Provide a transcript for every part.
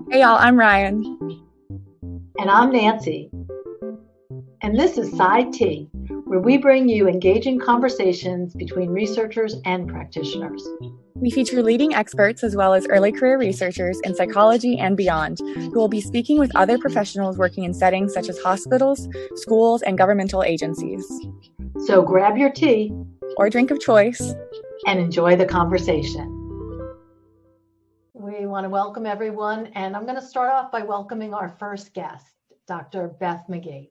Hey y'all, I'm Ryan. And I'm Nanci. And this is Sci-Tea, where we bring you engaging conversations between researchers and practitioners. We feature leading experts as well as early career researchers in psychology and beyond, who will be speaking with other professionals working in settings such as hospitals, schools, and governmental agencies. So grab your tea or drink of choice and enjoy the conversation. We want to welcome everyone, and I'm going to start off by welcoming our first guest, Dr. Beth McGee.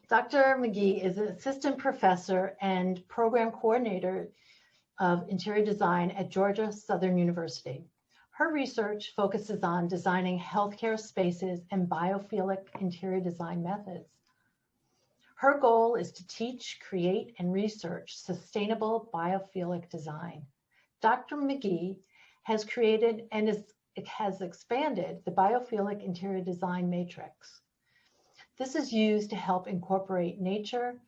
Dr. McGee is an assistant professor and program coordinator of interior design at Georgia Southern University. Her research focuses on designing healthcare spaces and biophilic interior design methods. Her goal is to teach, create, and research sustainable biophilic design. Dr. McGee has created and has expanded the Biophilic Interior Design Matrix. This is used to help incorporate nature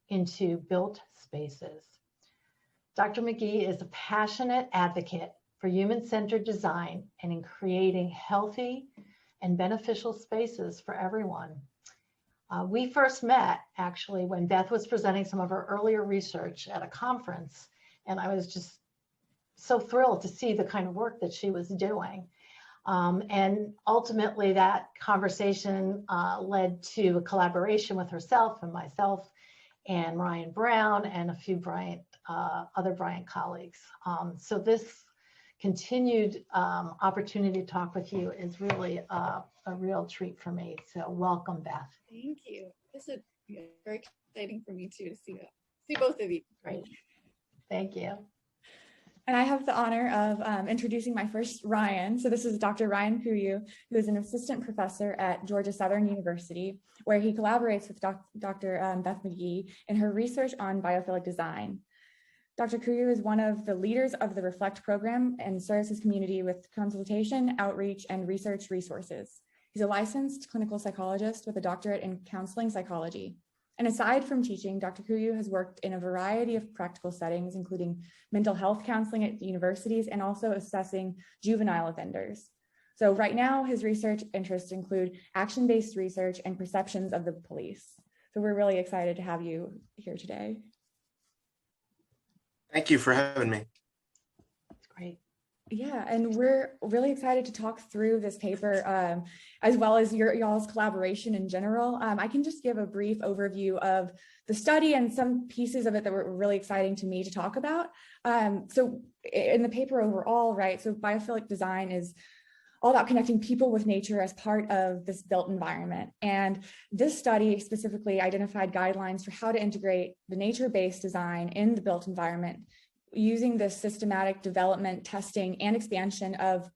into built spaces. Dr. McGee is a passionate advocate for human-centered design and in creating healthy and beneficial spaces for everyone. We first met actually when Beth was presenting some of her earlier research at a conference, and I was just so thrilled to see the kind of work that she was doing. And ultimately that conversation led to a collaboration with herself and myself and Ryan Brown and a few other Bryant colleagues. So this continued opportunity to talk with you is really a real treat for me. So welcome, Beth. Thank you. This is very exciting for me too to see both of you. Great. Thank you. And I have the honor of introducing my first Ryan. So this is Dr. Ryan Kuyu, who is an assistant professor at Georgia Southern University, where he collaborates with Dr. Beth McGee in her research on biophilic design. Dr. Couillou is one of the leaders of the Reflect program and serves his community with consultation, outreach, and research resources. He's a licensed clinical psychologist with a doctorate in counseling psychology. And aside from teaching, Dr. Couillou has worked in a variety of practical settings, including mental health counseling at universities and also assessing juvenile offenders. So right now, his research interests include action-based research and perceptions of the police. So we're really excited to have you here today. Thank you for having me. That's great. Yeah, and we're really excited to talk through this paper as well as y'all's collaboration in general. I can just give a brief overview of the study and some pieces of it that were really exciting to me to talk about. So in the paper overall, right, so biophilic design is all about connecting people with nature as part of this built environment. And this study specifically identified guidelines for how to integrate the nature-based design in the built environment using this systematic development, testing, and expansion of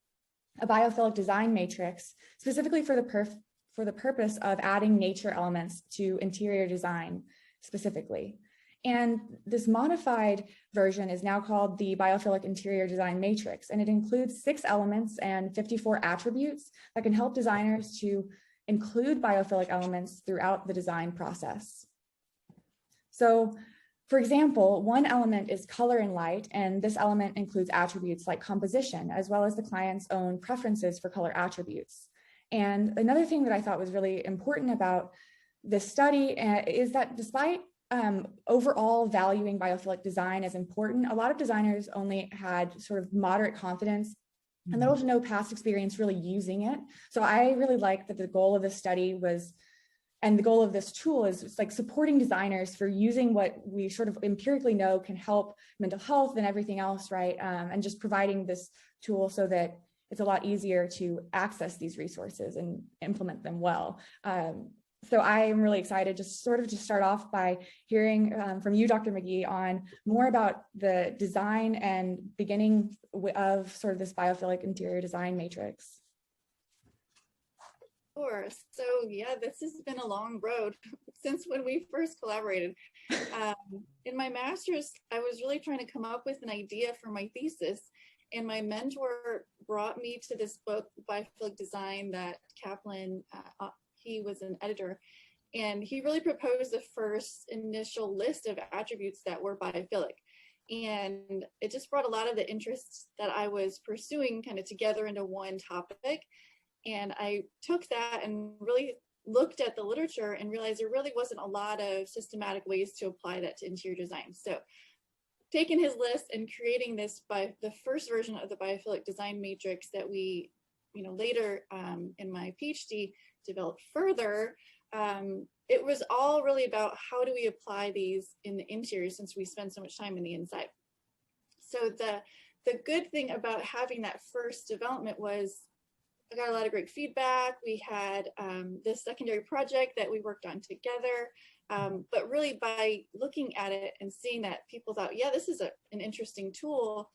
a biophilic design matrix, specifically for the purpose of adding nature elements to interior design specifically. And this modified version is now called the Biophilic Interior Design Matrix, and it includes 6 elements and 54 attributes that can help designers to include biophilic elements throughout the design process. So, for example, one element is color and light, and this element includes attributes like composition, as well as the client's own preferences for color attributes. And another thing that I thought was really important about this study is that despite overall valuing biophilic design as important, a lot of designers only had sort of moderate confidence and little to no past experience really using it. So I really like that the goal of this study was, and the goal of this tool is like supporting designers for using what we sort of empirically know can help mental health and everything else, right? And just providing this tool so that it's a lot easier to access these resources and implement them well. So I am really excited just sort of to start off by hearing from you, Dr. McGee, on more about the design and beginning of sort of this biophilic interior design matrix. Sure. So yeah, this has been a long road since when we first collaborated. In my master's, I was really trying to come up with an idea for my thesis, and my mentor brought me to this book, Biophilic Design, that Kaplan, he was an editor, and he really proposed the first initial list of attributes that were biophilic. And it just brought a lot of the interests that I was pursuing kind of together into one topic. And I took that and really looked at the literature and realized there really wasn't a lot of systematic ways to apply that to interior design. So taking his list and creating this by the first version of the biophilic design matrix that we, later in my PhD developed further, it was all really about how do we apply these in the interior since we spend so much time in the inside. So the good thing about having that first development was I got a lot of great feedback. We had this secondary project that we worked on together. But really by looking at it and seeing that people thought, yeah, this is an interesting tool.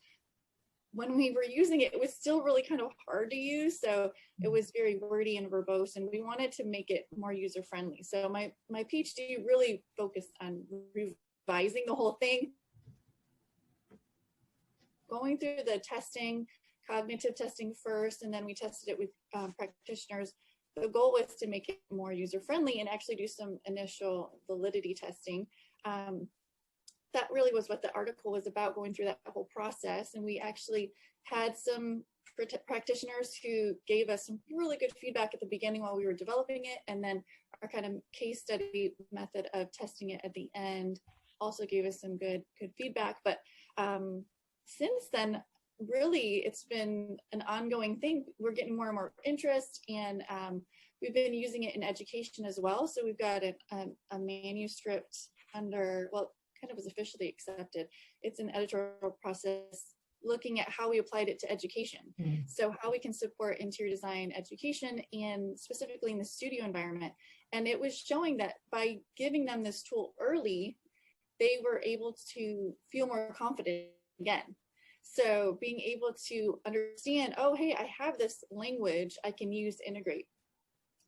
When we were using it, it was still really kind of hard to use. So it was very wordy and verbose, and we wanted to make it more user-friendly. So my PhD really focused on revising the whole thing, going through the testing, cognitive testing first, and then we tested it with practitioners. The goal was to make it more user-friendly and actually do some initial validity testing. That really was what the article was about, going through that whole process. And we actually had some practitioners who gave us some really good feedback at the beginning while we were developing it. And then our kind of case study method of testing it at the end also gave us some good feedback. But since then, really, it's been an ongoing thing. We're getting more and more interest, and we've been using it in education as well. So we've got a manuscript under, well, kind of was officially accepted. It's an editorial process looking at how we applied it to education. So how we can support interior design education, and specifically in the studio environment. And it was showing that by giving them this tool early, they were able to feel more confident again. So being able to understand, oh, hey, I have this language I can use to integrate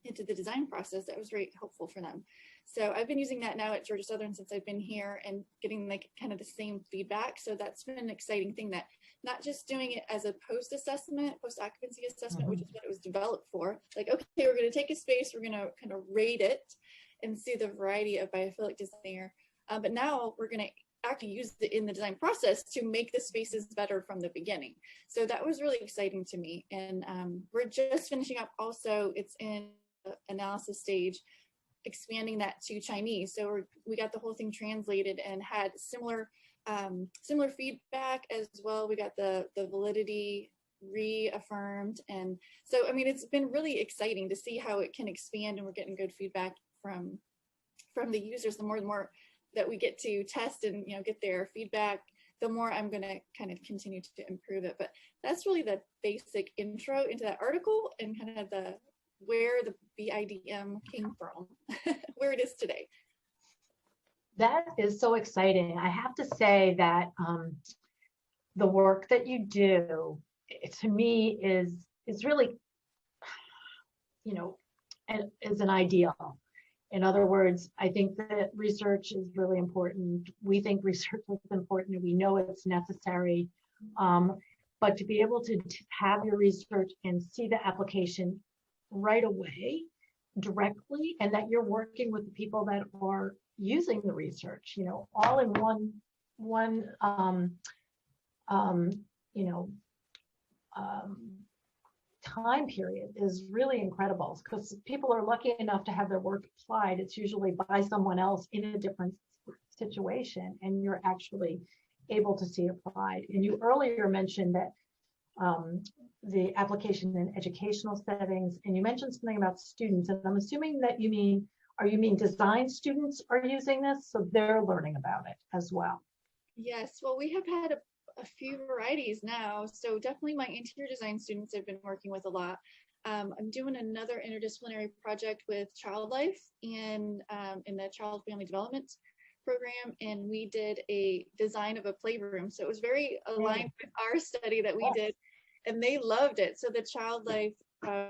into the design process, that was very helpful for them. So I've been using that now at Georgia Southern since I've been here and getting like kind of the same feedback. So that's been an exciting thing, that not just doing it as a post-assessment, post-occupancy assessment, which is what it was developed for. Like, okay, we're going to take a space, we're going to kind of rate it and see the variety of biophilic design there. But now we're going to actually use it in the design process to make the spaces better from the beginning. So that was really exciting to me. And we're just finishing up also, it's in analysis stage, expanding that to Chinese. So we got the whole thing translated and had similar feedback as well. We got the validity reaffirmed. And so, I mean, it's been really exciting to see how it can expand, and we're getting good feedback from the users. The more that we get to test and get their feedback, the more I'm going to kind of continue to improve it. But that's really the basic intro into that article and kind of where the BIDM came from, where it is today. That is so exciting. I have to say that the work that you do, to me, is really, is an ideal. In other words, I think that research is really important. We think research is important, and we know it's necessary. But to be able to have your research and see the application right away, directly, and that you're working with the people that are using the research, all in one time period is really incredible, because people are lucky enough to have their work applied. It's usually by someone else in a different situation, and you're actually able to see applied. And you earlier mentioned that the application in educational settings, and you mentioned something about students, and I'm assuming that you mean design students are using this, so they're learning about it as well? Yes, well, we have had a few varieties now. So definitely my interior design students I've been working with a lot. I'm doing another interdisciplinary project with Child Life in the Child Family Development program, and we did a design of a playroom. So it was very aligned with our study that we did, and they loved it. So the Child Life,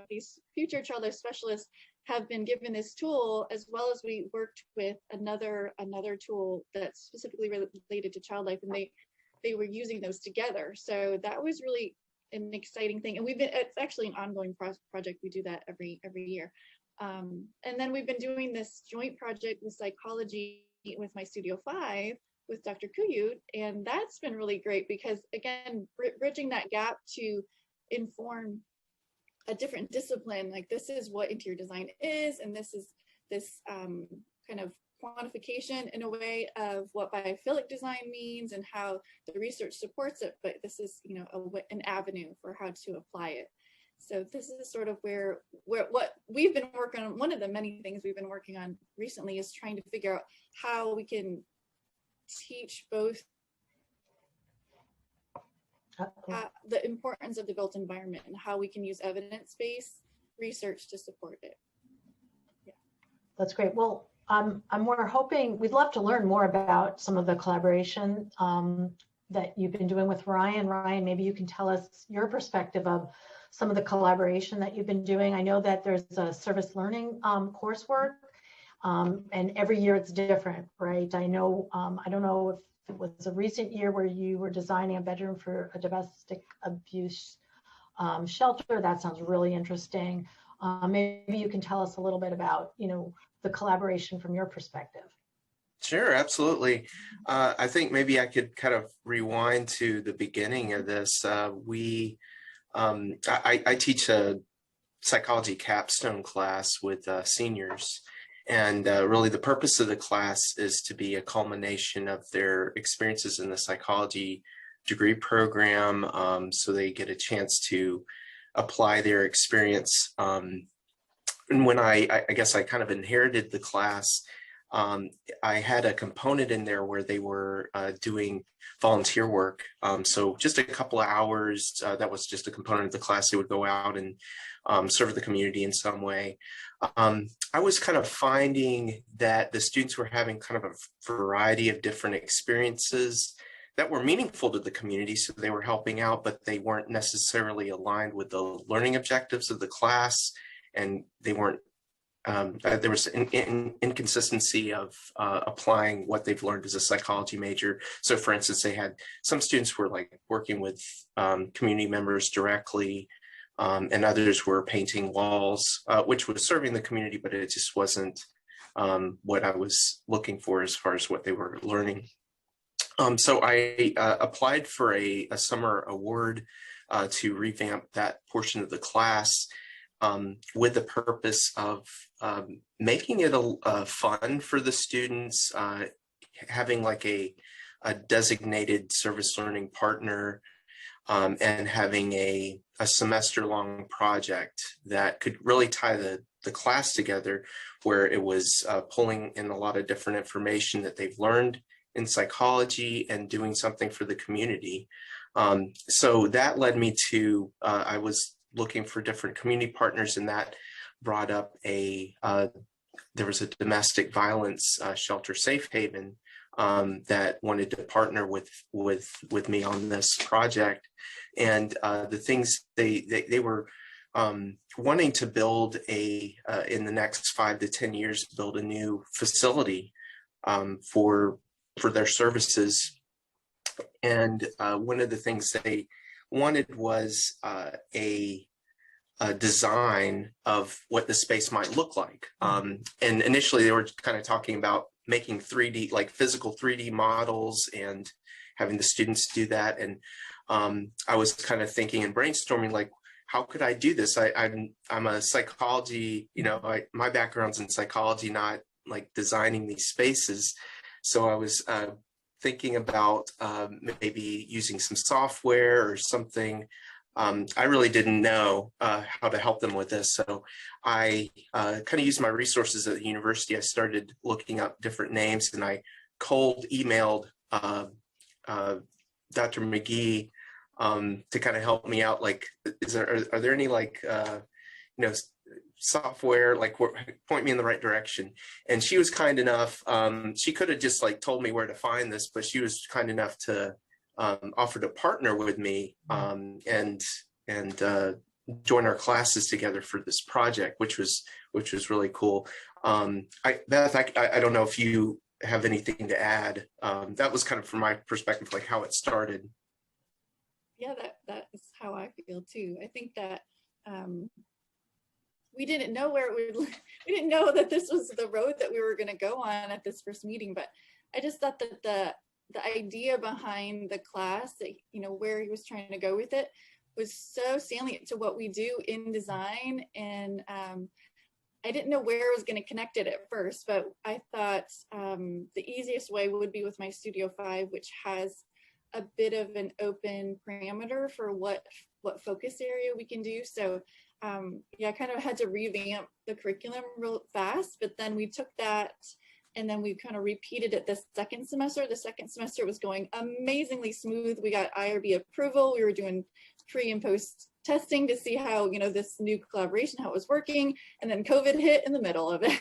these future Child Life specialists have been given this tool, as well as we worked with another tool that's specifically related to Child Life, and they were using those together. So that was really an exciting thing. And it's actually an ongoing project. We do that every year. And then we've been doing this joint project with psychology with my Studio 5 with Dr. Couillou. And that's been really great because, again, bridging that gap to inform a different discipline, like this is what interior design is, and this is this kind of quantification in a way of what biophilic design means and how the research supports it, but this is, you know, an avenue for how to apply it. So this is sort of where what we've been working on. One of the many things we've been working on recently is trying to figure out how we can teach both the importance of the built environment and how we can use evidence-based research to support it. Yeah. That's great. Well, we're hoping, we'd love to learn more about some of the collaboration that you've been doing with Ryan. Ryan, maybe you can tell us your perspective of some of the collaboration that you've been doing. I know that there's a service learning coursework, and every year it's different, right? I know, I don't know if it was a recent year where you were designing a bedroom for a domestic abuse shelter. That sounds really interesting. Maybe you can tell us a little bit about, you know, the collaboration from your perspective. Sure, absolutely. I think maybe I could kind of rewind to the beginning of this. I teach a psychology capstone class with seniors, and really the purpose of the class is to be a culmination of their experiences in the psychology degree program, so they get a chance to apply their experience. And when I guess I kind of inherited the class, I had a component in there where they were doing volunteer work. So just a couple of hours, that was just a component of the class. They would go out and serve the community in some way. I was kind of finding that the students were having kind of a variety of different experiences that were meaningful to the community. So they were helping out, but they weren't necessarily aligned with the learning objectives of the class. And they weren't, there was an inconsistency of applying what they've learned as a psychology major. So for instance, they had some students were like working with community members directly, and others were painting walls, which was serving the community, but it just wasn't what I was looking for as far as what they were learning. So I applied for a summer award to revamp that portion of the class, with the purpose of making it fun for the students, having like a designated service learning partner, and having a semester-long project that could really tie the class together, where it was pulling in a lot of different information that they've learned in psychology and doing something for the community. So that led me to, I was looking for different community partners, and that brought up there was a domestic violence shelter, Safe Haven, that wanted to partner with me on this project. And the things they were wanting to build in the next 5 to 10 years, build a new facility for their services. And one of the things they wanted was a design of what the space might look like. And initially they were kind of talking about making 3D, like physical 3D models, and having the students do that. And I was kind of thinking and brainstorming, like, how could I do this? I'm a psychology, you know, my background's in psychology, not like designing these spaces. So I was thinking about maybe using some software or something. I really didn't know how to help them with this. So I kind of used my resources at the university. I started looking up different names, and I cold emailed Dr. McGee to kind of help me out. Like, are there any like, you know, software, like point me in the right direction? And she was kind enough, she could have just like told me where to find this, but she was kind enough to offer to partner with me and join our classes together for this project, which was really cool. Beth, I don't know if you have anything to add. That was kind of from my perspective, like how it started. Yeah, that is how I feel too. I think that we didn't know where it would, we didn't know that this was the road that we were going to go on at this first meeting, but I just thought that the idea behind the class, that, you know, where he was trying to go with it was so salient to what we do in design. And I didn't know where I was going to connect it at first, but I thought the easiest way would be with my Studio 5, which has a bit of an open parameter for what focus area we can do. So yeah, I kind of had to revamp the curriculum real fast, but then we took that and then we kind of repeated it the second semester. The second semester was going amazingly smooth. We got IRB approval. We were doing pre and post testing to see how, you know, this new collaboration, how it was working. And then COVID hit in the middle of it.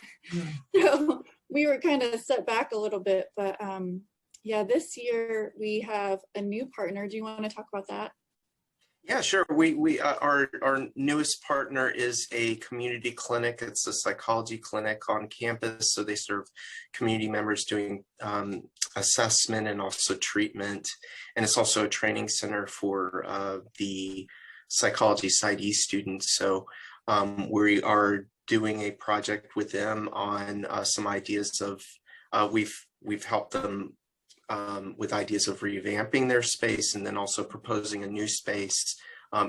So we were kind of set back a little bit, but yeah, this year we have a new partner. Do you want to talk about that? Yeah, sure. Our newest partner is a community clinic. It's a psychology clinic on campus. So they serve community members doing assessment and also treatment. And it's also a training center for the psychology Sci-Tea students. So we are doing a project with them on some ideas of, we've helped them with ideas of revamping their space, and then also proposing a new space,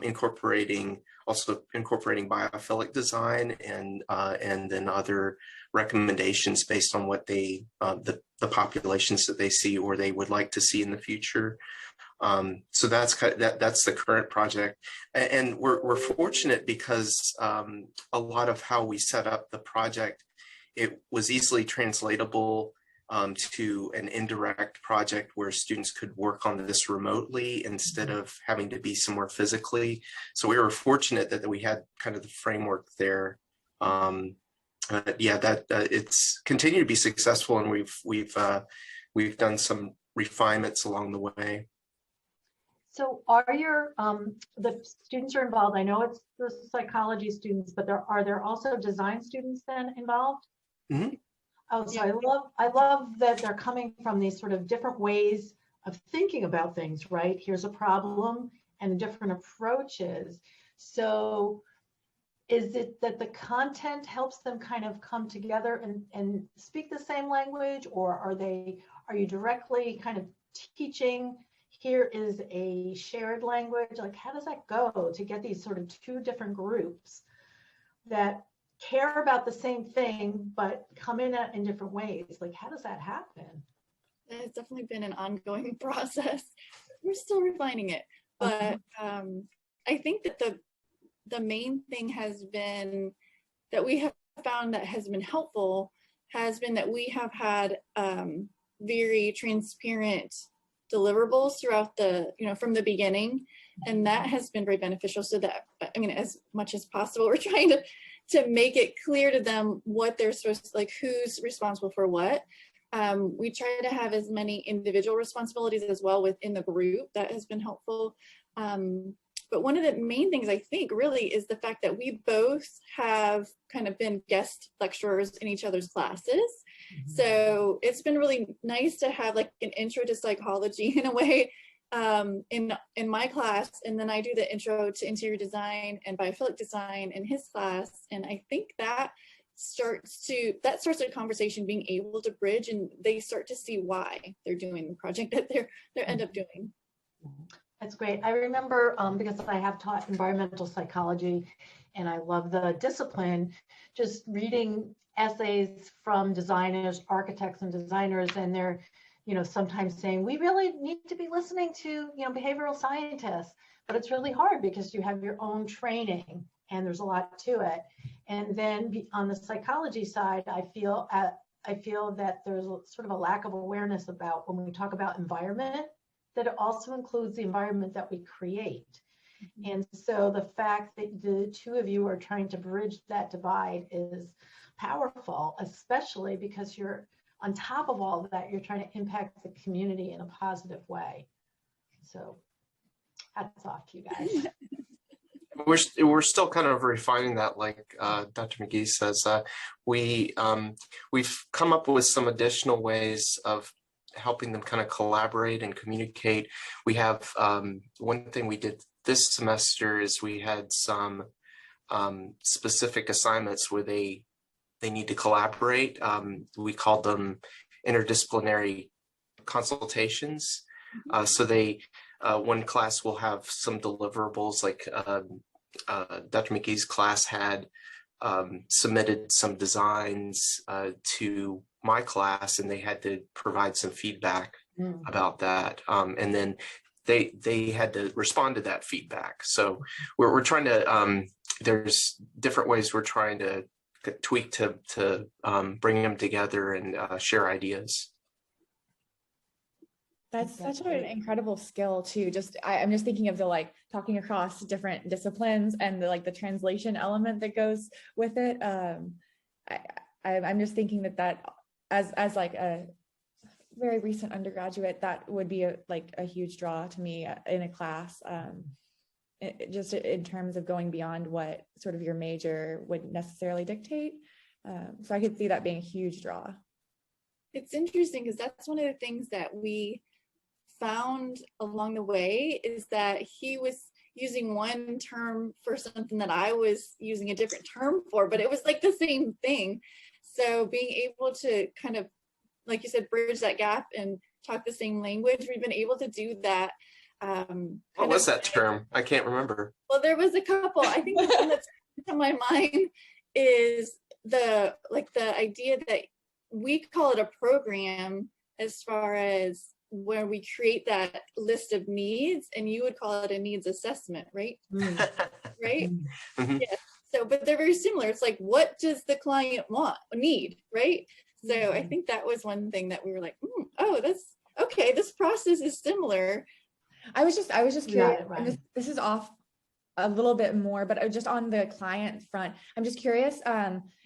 incorporating biophilic design and then other recommendations based on what they the populations that they see or they would like to see in the future. So that's the current project, and we're fortunate because a lot of how we set up the project, it was easily translatable to an indirect project where students could work on this remotely instead of having to be somewhere physically. So we were fortunate that we had kind of the framework there. Yeah, that it's continued to be successful, and we've done some refinements along the way. So are your the students are involved? I know it's the psychology students, but are there also design students then involved? Mm-hmm. Oh, so I love that they're coming from these sort of different ways of thinking about things, right? Here's a problem and different approaches. So is it that the content helps them kind of come together and speak the same language, or are you directly kind of teaching, here is a shared language? Like, how does that go to get these sort of two different groups that care about the same thing, but come in different ways? Like, how does that happen? It's definitely been an ongoing process. We're still refining it, but I think that the main thing has been that we have found that has been helpful has been that we have had very transparent deliverables throughout the, you know, from the beginning, and that has been very beneficial. So that, I mean, as much as possible, we're trying to make it clear to them what they're supposed to, like, who's responsible for what. We try to have as many individual responsibilities as well within the group. That has been helpful. But one of the main things I think really is the fact that we both have kind of been guest lecturers in each other's classes. Mm-hmm. So it's been really nice to have like an intro to psychology in a way in my class, and then I do the intro to interior design and biophilic design in his class, and I think that starts a conversation being able to bridge, and they start to see why they're doing the project that they end up doing. That's great. I remember because I have taught environmental psychology and I love the discipline, just reading essays from designers, architects and designers, and they're, you know, sometimes saying, we really need to be listening to, you know, behavioral scientists, but it's really hard because you have your own training and there's a lot to it. And then on the psychology side, I feel that there's sort of a lack of awareness about when we talk about environment, that it also includes the environment that we create. Mm-hmm. And so the fact that the two of you are trying to bridge that divide is powerful, especially because you're on top of all of that, you're trying to impact the community in a positive way. So hats off to you guys. We're still kind of refining that, like Dr. McGee says. We've come up with some additional ways of helping them kind of collaborate and communicate. We have one thing we did this semester is we had some specific assignments where they need to collaborate. We called them interdisciplinary consultations. So they one class will have some deliverables, like Dr. McGee's class had submitted some designs to my class, and they had to provide some feedback about that. And then they had to respond to that feedback. So we're trying to, there's different ways we're trying to tweak to bring them together and share ideas. That's such an incredible skill too. I'm just thinking of the like talking across different disciplines and the like the translation element that goes with it. I'm just thinking that as like a very recent undergraduate, that would be a huge draw to me in a class. Just in terms of going beyond what sort of your major would necessarily dictate. So I could see that being a huge draw. It's interesting because that's one of the things that we found along the way, is that he was using one term for something that I was using a different term for, but it was like the same thing. So being able to kind of, like you said, bridge that gap and talk the same language, we've been able to do that. What was that term? I can't remember. Well, there was a couple. I think the one that's on my mind is the idea that we call it a program, as far as where we create that list of needs, and you would call it a needs assessment, right? Right? Mm-hmm. Yeah. So, but they're very similar. It's like, what does the client need, right? So I think that was one thing that we were like, oh, that's okay. This process is similar. I was just curious. Yeah, right. And this is off a little bit more, but just on the client front, I'm just curious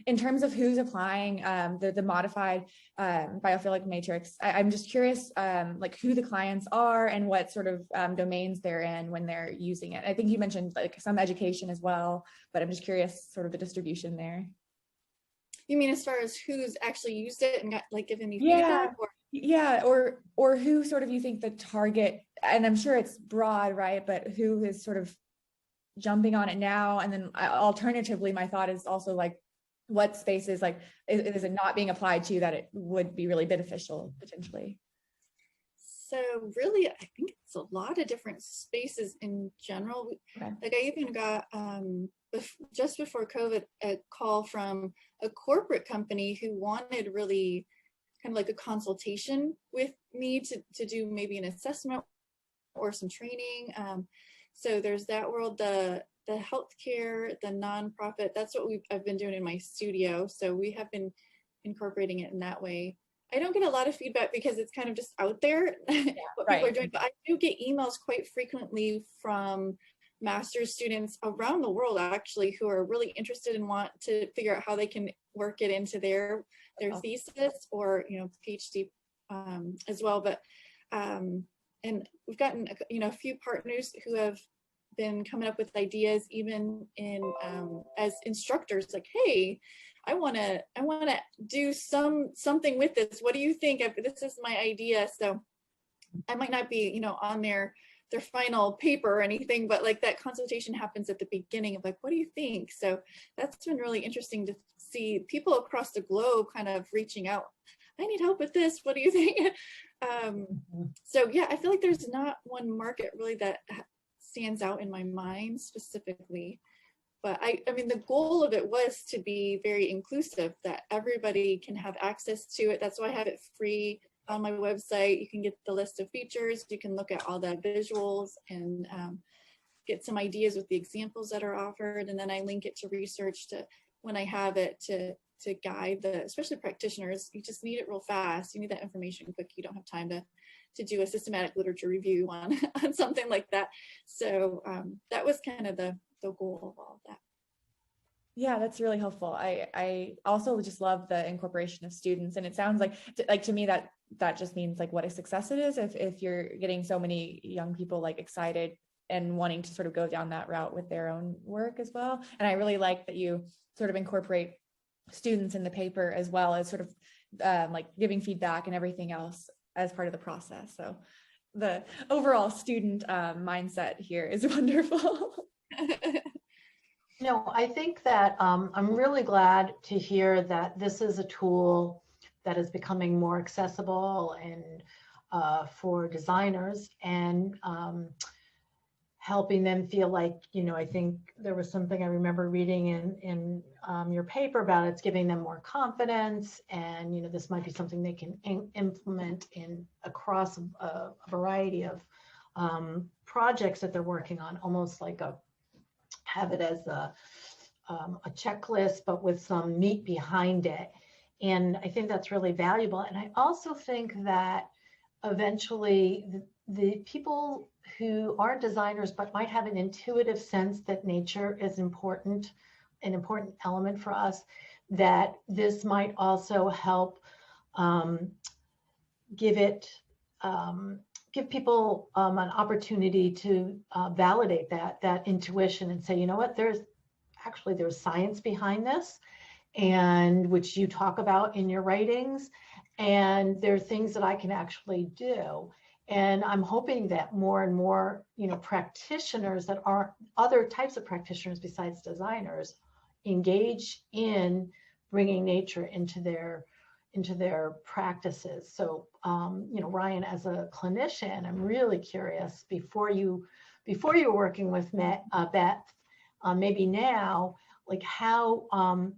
in terms of who's applying the modified biophilic matrix. I'm just curious like who the clients are and what sort of domains they're in when they're using it. I think you mentioned like some education as well, but I'm just curious sort of the distribution there. You mean as far as who's actually used it and got like given me Yeah. feedback? Or? Yeah, or who sort of you think the target, and I'm sure it's broad, right? But who is sort of jumping on it now? And then alternatively, my thought is also like, what spaces like is it not being applied to that it would be really beneficial potentially? So really, I think it's a lot of different spaces in general. Okay. Like I even got just before COVID a call from a corporate company who wanted really kind of like a consultation with me to do maybe an assessment or some training. So there's that world, the healthcare, the nonprofit. That's what I've been doing in my studio. So we have been incorporating it in that way. I don't get a lot of feedback because it's kind of just out there what people are doing, but I do get emails quite frequently from master's students around the world actually who are really interested and want to figure out how they can work it into their thesis or PhD as well. But and we've gotten a few partners who have been coming up with ideas even in as instructors, like, hey, I want to do something with this. What do you think? This is my idea. So I might not be on their final paper or anything, but like that consultation happens at the beginning of like, what do you think? So that's been really interesting to see people across the globe kind of reaching out. I need help with this. What do you think? So yeah, I feel like there's not one market really that stands out in my mind specifically. But I mean, the goal of it was to be very inclusive, that everybody can have access to it. That's why I have it free on my website. You can get the list of features. You can look at all the visuals and get some ideas with the examples that are offered. And then I link it to research to when I have it to guide especially practitioners. You just need it real fast. You need that information quick. You don't have time to do a systematic literature review on something like that. So that was kind of the goal of all of that. Yeah, that's really helpful. I also just love the incorporation of students, and it sounds like to me that just means like what a success it is if you're getting so many young people like excited and wanting to sort of go down that route with their own work as well. And I really like that you sort of incorporate students in the paper as well as sort of like giving feedback and everything else as part of the process. So the overall student mindset here is wonderful. I think that I'm really glad to hear that this is a tool that is becoming more accessible and for designers, and helping them feel like, I think there was something I remember reading in your paper about it's giving them more confidence, and this might be something they can implement across a variety of projects that they're working on, almost like have it as a checklist, but with some meat behind it. And I think that's really valuable. And I also think that eventually the people who aren't designers but might have an intuitive sense that nature is an important element for us, that this might also help give people an opportunity to validate that intuition and say, you know what, there's science behind this, and which you talk about in your writings, and there are things that I can actually do. And I'm hoping that more and more, practitioners that are other types of practitioners besides designers engage in bringing nature into their practices. So, Ryan, as a clinician, I'm really curious, before you were working with Beth, maybe now, like how,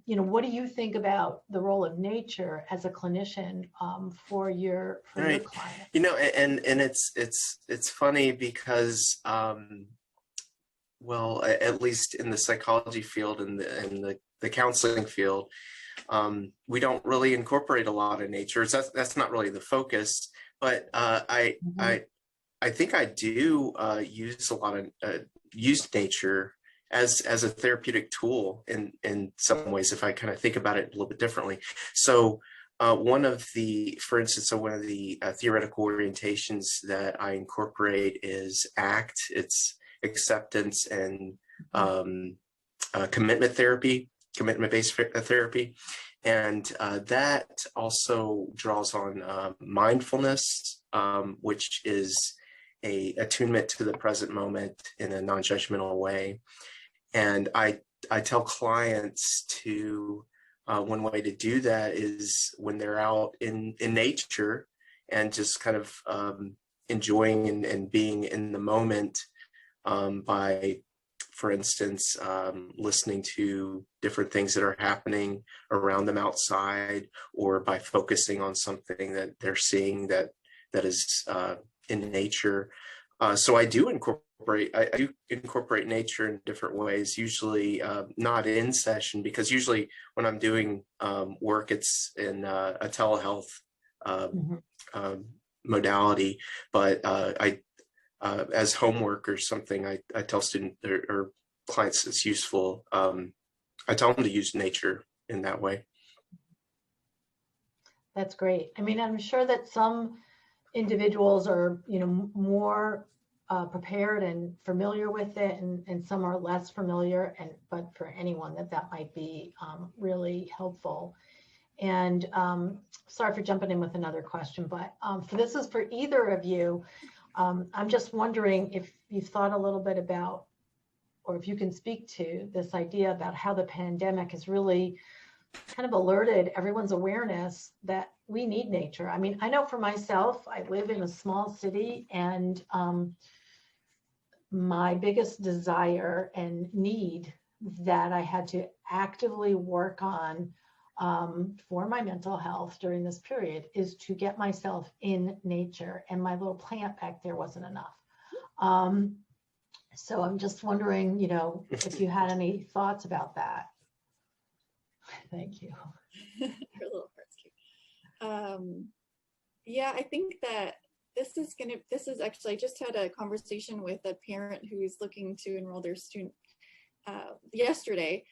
what do you think about the role of nature as a clinician for your clients? And it's funny because, well, at least in the psychology field and the counseling field, we don't really incorporate a lot of nature. That's not really the focus, but I think I do use nature as a therapeutic tool in some ways, if I kind of think about it a little bit differently. So one of the theoretical orientations that I incorporate is ACT. It's acceptance and commitment-based therapy. And that also draws on mindfulness, which is a attunement to the present moment in a non-judgmental way. And I tell clients to, one way to do that is when they're out in nature and just kind of enjoying and being in the moment, by, for instance, listening to different things that are happening around them outside, or by focusing on something that they're seeing that is in nature. So I do incorporate nature in different ways, usually not in session, because usually when I'm doing work, it's in a telehealth modality. But as homework or something, I tell students or clients it's useful. I tell them to use nature in that way. That's great. I mean, I'm sure that some individuals are, more prepared and familiar with it, and some are less familiar. But for anyone that might be really helpful. And sorry for jumping in with another question, but this is for either of you. I'm just wondering if you've thought a little bit about, or if you can speak to this idea about how the pandemic has really kind of alerted everyone's awareness that we need nature. I mean, I know for myself, I live in a small city, and my biggest desire and need that I had to actively work on for my mental health during this period is to get myself in nature, and my little plant back there wasn't enough. So I'm just wondering, if you had any thoughts about that. Thank you. Your little heart's cute. Yeah, I think that this is actually, I just had a conversation with a parent who is looking to enroll their student yesterday.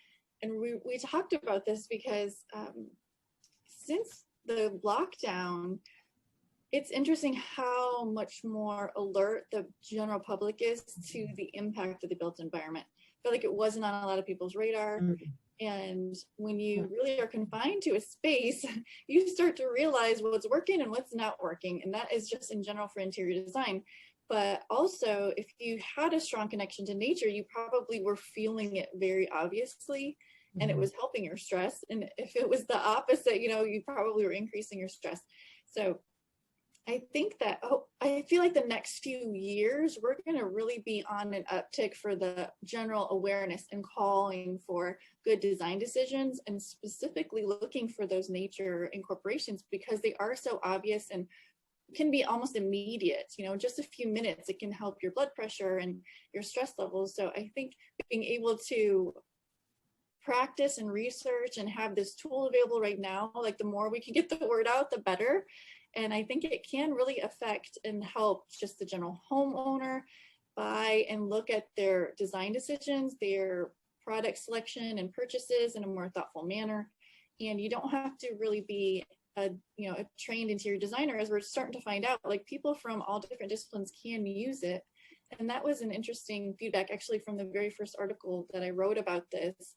And we talked about this because since the lockdown, it's interesting how much more alert the general public is to the impact of the built environment. I feel like it wasn't on a lot of people's radar. And when you really are confined to a space, you start to realize what's working and what's not working. And that is just in general for interior design. But also, if you had a strong connection to nature, you probably were feeling it very obviously, and it was helping your stress. And if it was the opposite, you probably were increasing your stress. So I think that, I feel like the next few years, we're going to really be on an uptick for the general awareness and calling for good design decisions, and specifically looking for those nature incorporations, because they are so obvious and can be almost immediate. You know, just a few minutes, it can help your blood pressure and your stress levels. So I think being able to practice and research and have this tool available right now, like the more we can get the word out, the better. And I think it can really affect and help just the general homeowner buy and look at their design decisions, their product selection and purchases in a more thoughtful manner. And you don't have to really be a trained interior designer, as we're starting to find out, like people from all different disciplines can use it. And that was an interesting feedback actually from the very first article that I wrote about this.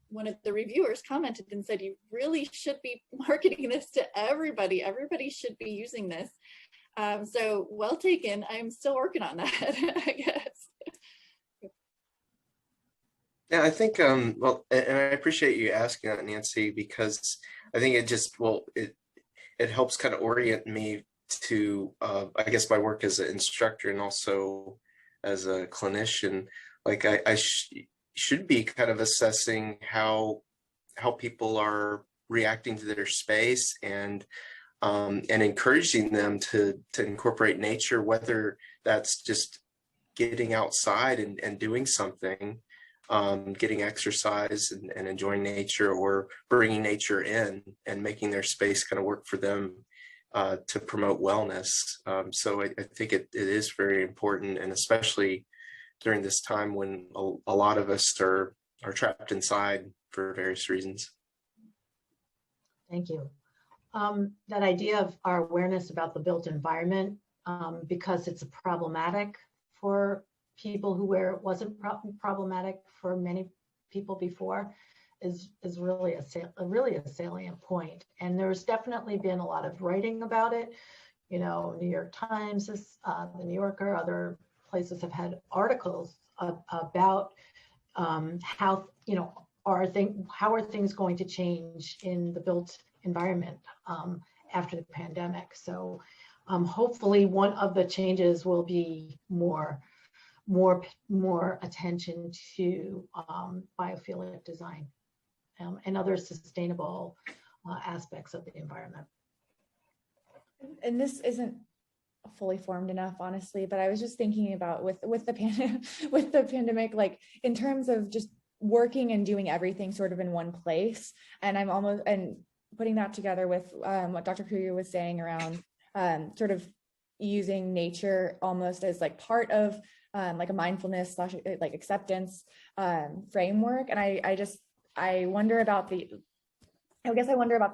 One of the reviewers commented and said, you really should be marketing this to everybody. Everybody should be using this. So well taken. I'm still working on that, I guess. Yeah, I think, well, and I appreciate you asking that, Nanci, because I think it just, well, it helps kind of orient me to, I guess, my work as an instructor and also as a clinician. Like I should be kind of assessing how people are reacting to their space, and encouraging them to incorporate nature, whether that's just getting outside and doing something, getting exercise and enjoying nature, or bringing nature in and making their space kind of work for them to promote wellness. So I think it is very important, and especially during this time when a lot of us are trapped inside for various reasons. Thank you. That idea of our awareness about the built environment, because it's problematic for people where it wasn't problematic for many people before, is really a salient point. And there's definitely been a lot of writing about it. You know, New York Times, the New Yorker, other places have had articles about how, you know, how are things going to change in the built environment after the pandemic. So hopefully one of the changes will be more attention to biophilic design and other sustainable aspects of the environment. And this isn't fully formed enough, honestly, but I was just thinking about with the pandemic, like in terms of just working and doing everything sort of in one place. And I'm almost, and putting that together with what Dr. Couillou was saying around sort of using nature almost as like part of like a mindfulness / like acceptance framework. And I wonder about the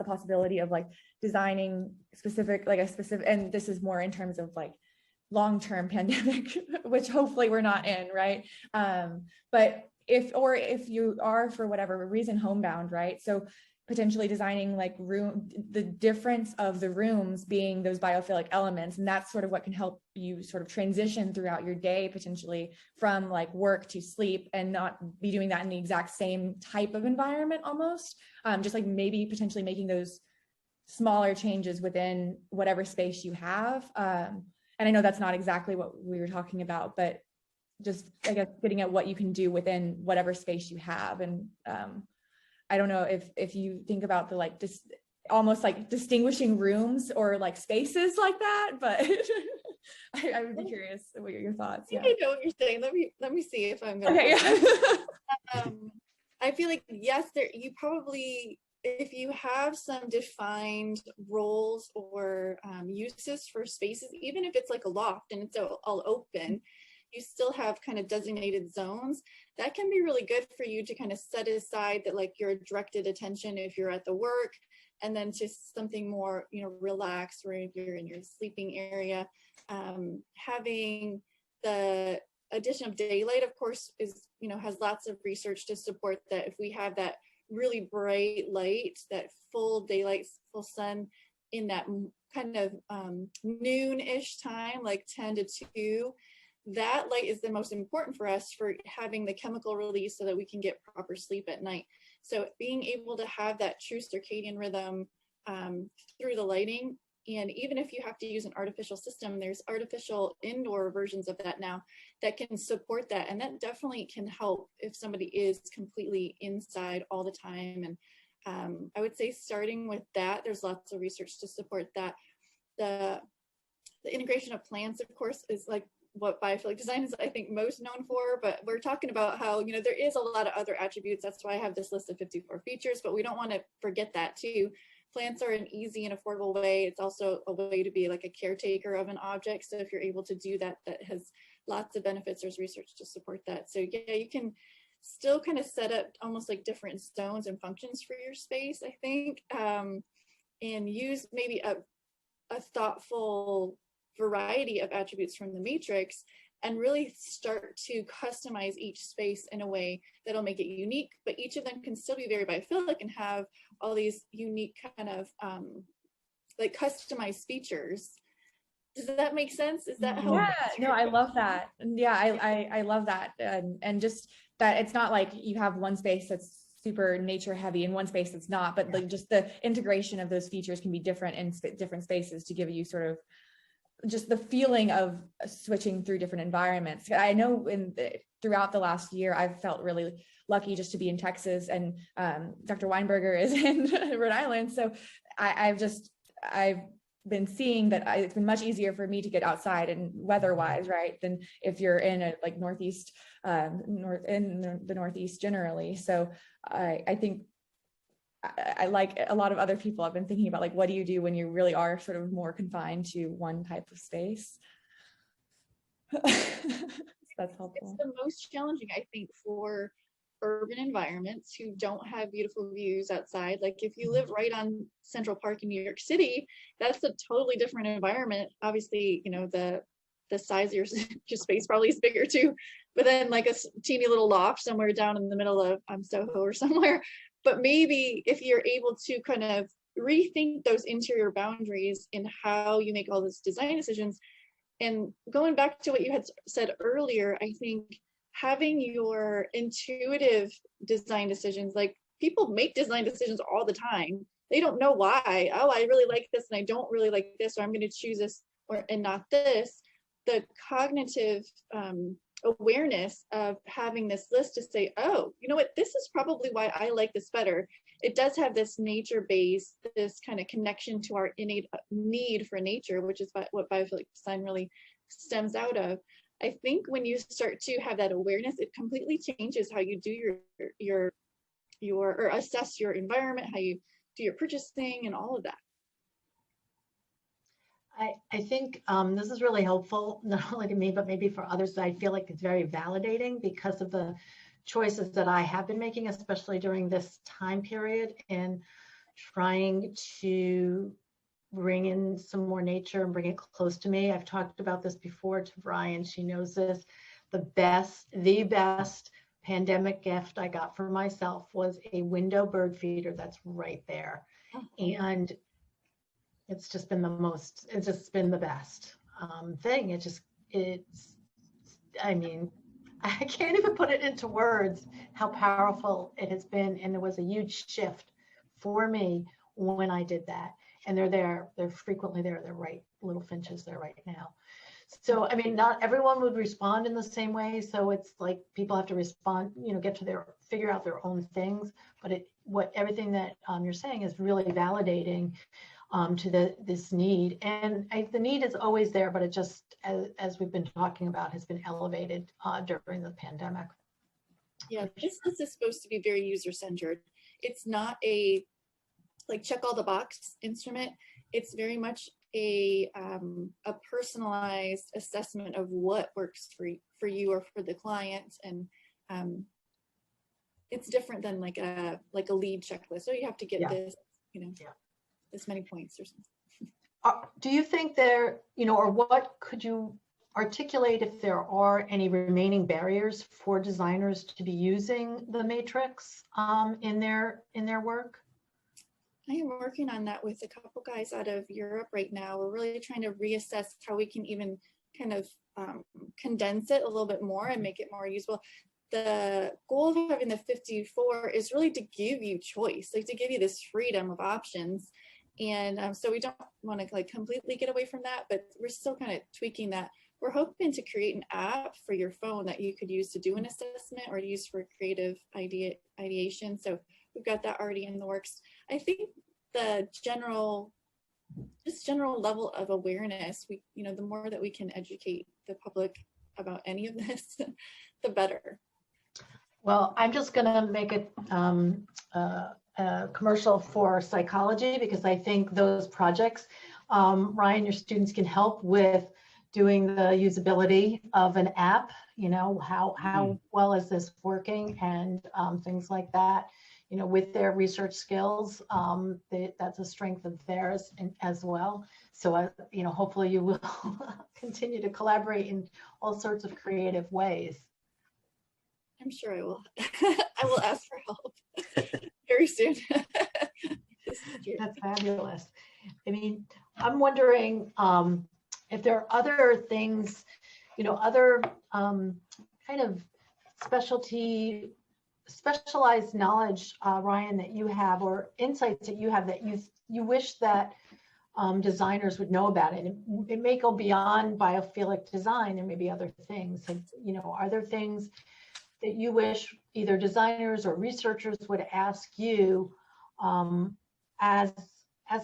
possibility of like designing specific, and this is more in terms of like long-term pandemic, which hopefully we're not in, right? But if you are, for whatever reason, homebound, right? So potentially designing like the difference of the rooms being those biophilic elements. And that's sort of what can help you sort of transition throughout your day, potentially from like work to sleep, and not be doing that in the exact same type of environment almost. Just like maybe potentially making those smaller changes within whatever space you have. And I know that's not exactly what we were talking about, but just, I guess, getting at what you can do within whatever space you have. And I don't know if you think about the like almost like distinguishing rooms or like spaces like that, but I would be curious what your thoughts. I think I know what you're saying. Let me see if I'm gonna. Okay, yeah. I feel like yes, you probably, if you have some defined roles or uses for spaces, even if it's like a loft and it's all open, you still have kind of designated zones. That can be really good for you to kind of set aside that like your directed attention if you're at the work, and then just something more, you know, relaxed where you're in your sleeping area. Having the addition of daylight, of course, is, you know, has lots of research to support that. If we have that really bright light, that full daylight, full sun in that kind of noon-ish time, like 10 to 2, that light is the most important for us for having the chemical release so that we can get proper sleep at night. So being able to have that true circadian rhythm through the lighting And even if you have to use an artificial system, there's artificial indoor versions of that now that can support that. And that definitely can help if somebody is completely inside all the time. And I would say starting with that, there's lots of research to support that. The integration of plants, of course, is like what biophilic design is, I think, most known for, but we're talking about how, you know, there is a lot of other attributes. That's why I have this list of 54 features, but we don't want to forget that too. Plants are an easy and affordable way. It's also a way to be like a caretaker of an object. So if you're able to do that, that has lots of benefits. There's research to support that. So yeah, you can still kind of set up almost like different zones and functions for your space, I think, and use maybe a thoughtful variety of attributes from the matrix and really start to customize each space in a way that'll make it unique, but each of them can still be very biophilic and have all these unique kind of like customized features. Does that make sense? Is that how? Yeah, no, I love that. Yeah, I love that. And just that it's not like you have one space that's super nature heavy and one space that's not, but like just the integration of those features can be different in different spaces to give you sort of just the feeling of switching through different environments. I know throughout the last year, I've felt really lucky just to be in Texas, and Dr. Weinberger is in Rhode Island. So I've been seeing that it's been much easier for me to get outside and weather-wise, right, than if you're in a like Northeast, in the Northeast generally. So I think I like a lot of other people I've been thinking about, like, what do you do when you really are sort of more confined to one type of space? That's helpful. It's the most challenging, I think, for urban environments who don't have beautiful views outside. Like if you live right on Central Park in New York City, that's a totally different environment. Obviously, you know, the size of your space probably is bigger too, but then like a teeny little loft somewhere down in the middle of Soho or somewhere. But maybe if you're able to kind of rethink those interior boundaries in how you make all those design decisions, and going back to what you had said earlier, I think having your intuitive design decisions, like people make design decisions all the time. They don't know why. Oh, I really like this and I don't really like this, or I'm going to choose this and not this. The cognitive awareness of having this list to say, oh, you know what, this is probably why I like this better. It does have this nature base, this kind of connection to our innate need for nature, which is what biophilic design really stems out of. I think when you start to have that awareness, it completely changes how you do your or assess your environment, how you do your purchasing and all of that. I think this is really helpful, not only to me, but maybe for others. I feel like it's very validating because of the choices that I have been making, especially during this time period, and trying to bring in some more nature and bring it close to me. I've talked about this before to Ryan. She knows this. The best pandemic gift I got for myself was a window bird feeder that's right there. And it's just been the best thing. I mean, I can't even put it into words how powerful it has been. And there was a huge shift for me when I did that. And they're frequently there. They're right, little finches there right now. So, I mean, not everyone would respond in the same way. So it's like people have to respond, figure out their own things. But everything that you're saying is really validating to this need. And the need is always there, but it just, as we've been talking about, has been elevated during the pandemic. Yeah, this list is supposed to be very user-centered. It's not a check all the box instrument. It's very much a personalized assessment of what works for you or for the client, and it's different than like a lead checklist. So you have to get this, this many points or something. Do you think or what could you articulate if there are any remaining barriers for designers to be using the matrix in their work? I am working on that with a couple guys out of Europe right now. We're really trying to reassess how we can even kind of condense it a little bit more and make it more usable. The goal of having the 54 is really to give you choice, like to give you this freedom of options. And so we don't want to like completely get away from that, but we're still kind of tweaking that. We're hoping to create an app for your phone that you could use to do an assessment or use for creative ideation. So we've got that already in the works. I think the general level of awareness, the more that we can educate the public about any of this, the better. Well, I'm just going to make a commercial for psychology, because I think those projects, Ryan, your students can help with doing the usability of an app, how well is this working, and things like that, with their research skills. That's a strength of theirs as well. So, hopefully you will continue to collaborate in all sorts of creative ways. I'm sure I will. I will ask for help very soon. That's fabulous. I mean, I'm wondering if there are other things, other kind of specialized knowledge, Ryan, that you have, or insights that you have that you wish that designers would know about it. It may go beyond biophilic design. There may be other things. Are there things that you wish either designers or researchers would ask you as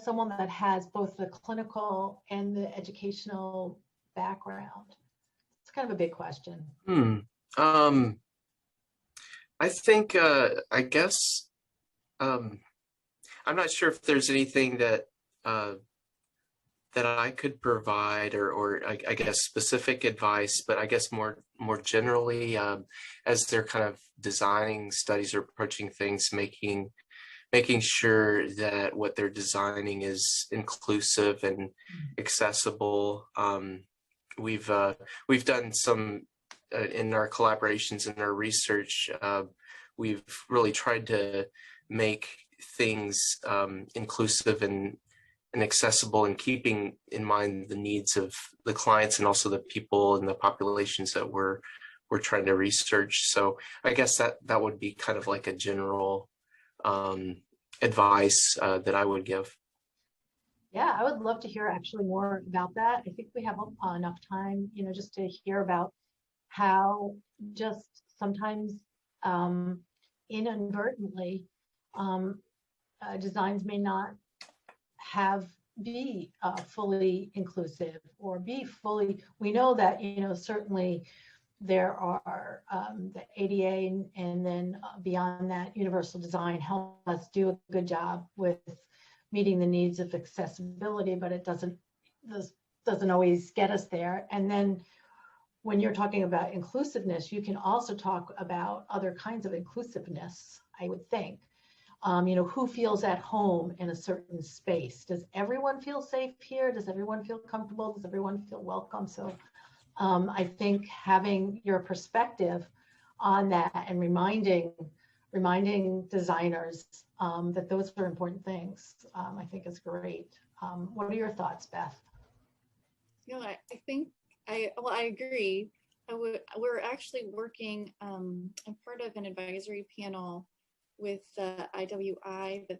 someone that has both the clinical and the educational background? It's kind of a big question. I think, I guess, I'm not sure if there's anything that I could provide, or I guess specific advice, but I guess more generally, as they're kind of designing studies or approaching things, making sure that what they're designing is inclusive and accessible. We've done some in our collaborations and our research. We've really tried to make things inclusive and accessible, and keeping in mind the needs of the clients and also the people and the populations that we're trying to research. So I guess that would be kind of like a general advice that I would give. Yeah, I would love to hear actually more about that. I think we have enough time, just to hear about how just sometimes inadvertently designs may not be fully inclusive or be fully. We know that certainly there are the ADA and then beyond that, universal design help us do a good job with meeting the needs of accessibility, but this doesn't always get us there. And then when you're talking about inclusiveness, you can also talk about other kinds of inclusiveness, I would think. Who feels at home in a certain space? Does everyone feel safe here? Does everyone feel comfortable? Does everyone feel welcome? So I think having your perspective on that and reminding designers that those are important things, I think is great. What are your thoughts, Beth? I think I agree. We're actually working, I'm part of an advisory panel with IWI, but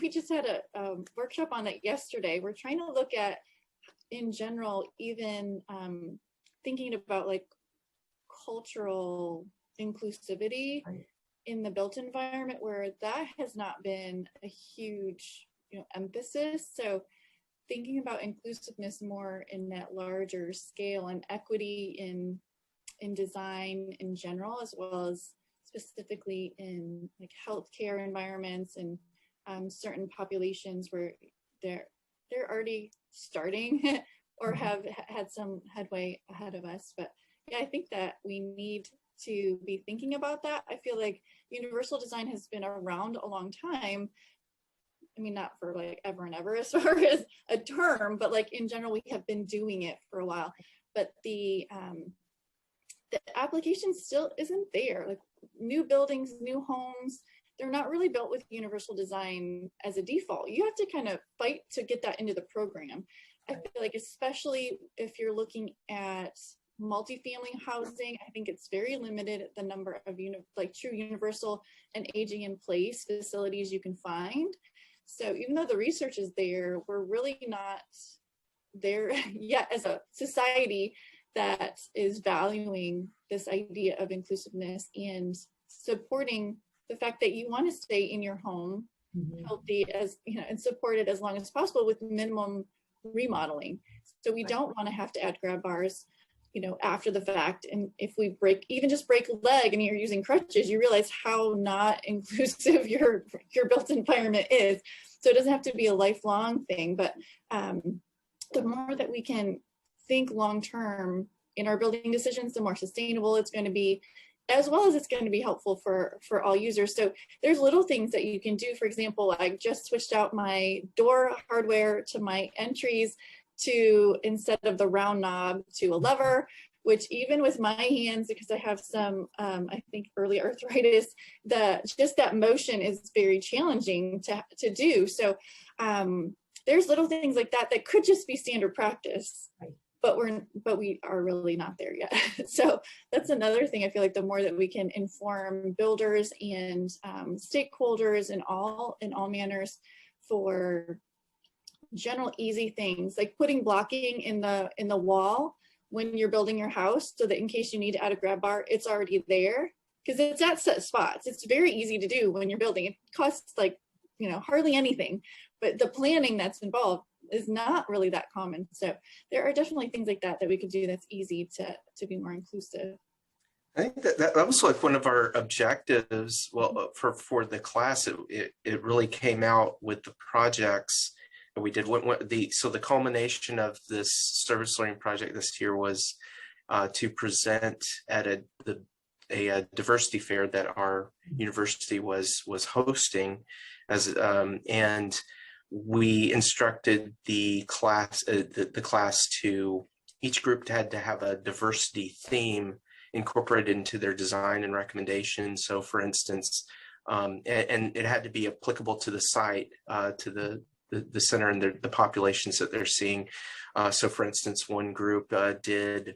we just had a workshop on it yesterday. We're trying to look at, in general, even thinking about like cultural inclusivity in the built environment, where that has not been a huge emphasis. So thinking about inclusiveness more in that larger scale, and equity in design in general, as well as specifically in like healthcare environments and certain populations where they're already starting or have had some headway ahead of us. But yeah, I think that we need to be thinking about that. I feel like universal design has been around a long time. I mean, not for like ever and ever as far as a term, but like in general, we have been doing it for a while. But the application still isn't there. Like new buildings, new homes, they're not really built with universal design as a default. You have to kind of fight to get that into the program. I feel like, especially if you're looking at multifamily housing, I think it's very limited, the number of true universal and aging in place facilities you can find. So even though the research is there, we're really not there yet as a society that is valuing this idea of inclusiveness and supporting the fact that you want to stay in your home healthy as and supported as long as possible with minimum remodeling. So we don't want to have to add grab bars after the fact. And if we even just break a leg and you're using crutches, you realize how not inclusive your built environment is. So it doesn't have to be a lifelong thing, but the more that we can think long-term in our building decisions, the more sustainable it's going to be, as well as it's going to be helpful for all users. So there's little things that you can do. For example, I just switched out my door hardware to my entries to, instead of the round knob, to a lever, which even with my hands, because I have some, I think early arthritis, just that motion is very challenging to do. So there's little things like that that could just be standard practice. Right. But we are really not there yet. So that's another thing. I feel like the more that we can inform builders and stakeholders in all manners for general easy things, like putting blocking in the wall when you're building your house, so that in case you need to add a grab bar, it's already there, because it's at set spots. It's very easy to do when you're building. It costs like hardly anything, but the planning that's involved is not really that common. So there are definitely things like that we could do that's easy to be more inclusive. I think that was like one of our objectives. Well, for the class, it really came out with the projects that we did. So the culmination of this service learning project this year was to present at a diversity fair that our university was hosting, and we instructed the class to, each group had to have a diversity theme incorporated into their design and recommendation. So for instance, and it had to be applicable to the site, to the center and the populations that they're seeing. So for instance, one group did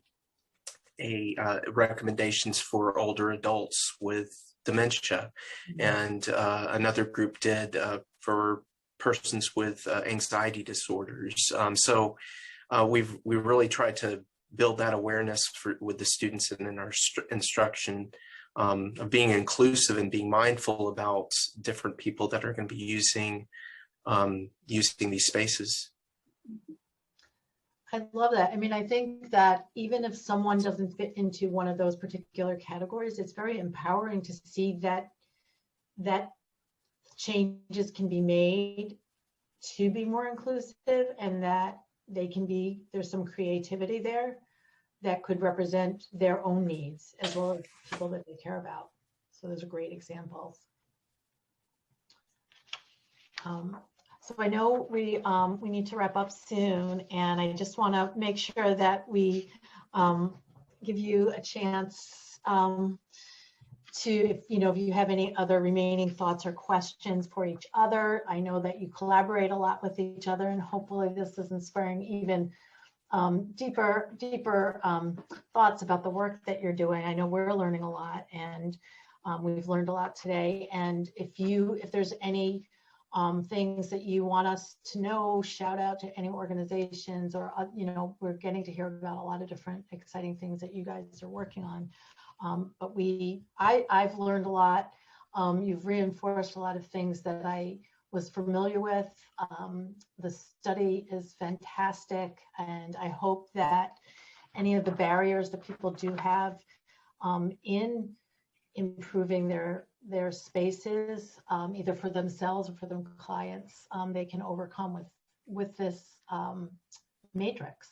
recommendations for older adults with dementia, and another group did for persons with anxiety disorders. So we really tried to build that awareness with the students and in our instruction, of being inclusive and being mindful about different people that are going to be using these spaces. I love that. I mean, I think that even if someone doesn't fit into one of those particular categories, it's very empowering to see that changes can be made to be more inclusive, and that there's some creativity there that could represent their own needs as well as people that they care about. So those are great examples. So I know we need to wrap up soon, and I just want to make sure that we give you a chance to, if you have any other remaining thoughts or questions for each other. I know that you collaborate a lot with each other, and hopefully this is inspiring even deeper thoughts about the work that you're doing. I know we're learning a lot, and we've learned a lot today. And if there's any things that you want us to know, shout out to any organizations, or we're getting to hear about a lot of different exciting things that you guys are working on. But I've learned a lot. You've reinforced a lot of things that I was familiar with. The study is fantastic, and I hope that any of the barriers that people do have in improving their spaces, either for themselves or for their clients, they can overcome with this matrix,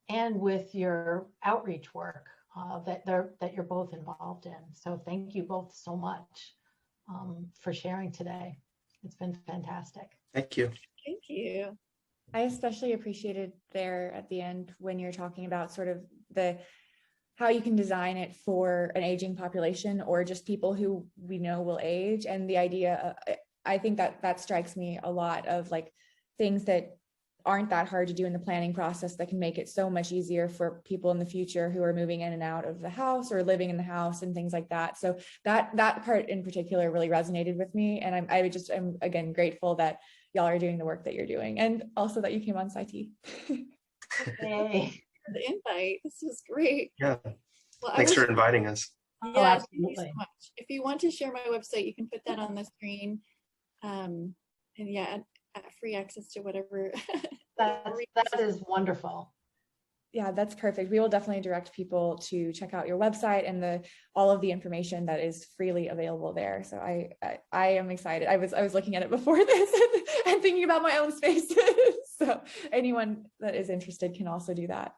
and with your outreach work that you're both involved in. So thank you both so much for sharing today. It's been fantastic. Thank you. Thank you. I especially appreciated there at the end when you're talking about sort of how you can design it for an aging population, or just people who we know will age. And the idea, I think that strikes me a lot, of like things that aren't that hard to do in the planning process that can make it so much easier for people in the future who are moving in and out of the house or living in the house and things like that. So that part in particular really resonated with me. And I'm again grateful that y'all are doing the work that you're doing, and also that you came on Sci-Tea. Yay. The invite. This is great. Yeah. Well, Thanks for inviting us. Oh, Yes, thank you so absolutely. much. If you want to share my website, you can put that on the screen. And yeah, free access to whatever. That is wonderful. Yeah, that's perfect. We will definitely direct people to check out your website and all of the information that is freely available there. So I am excited. I was looking at it before this and thinking about my own space. So anyone that is interested can also do that.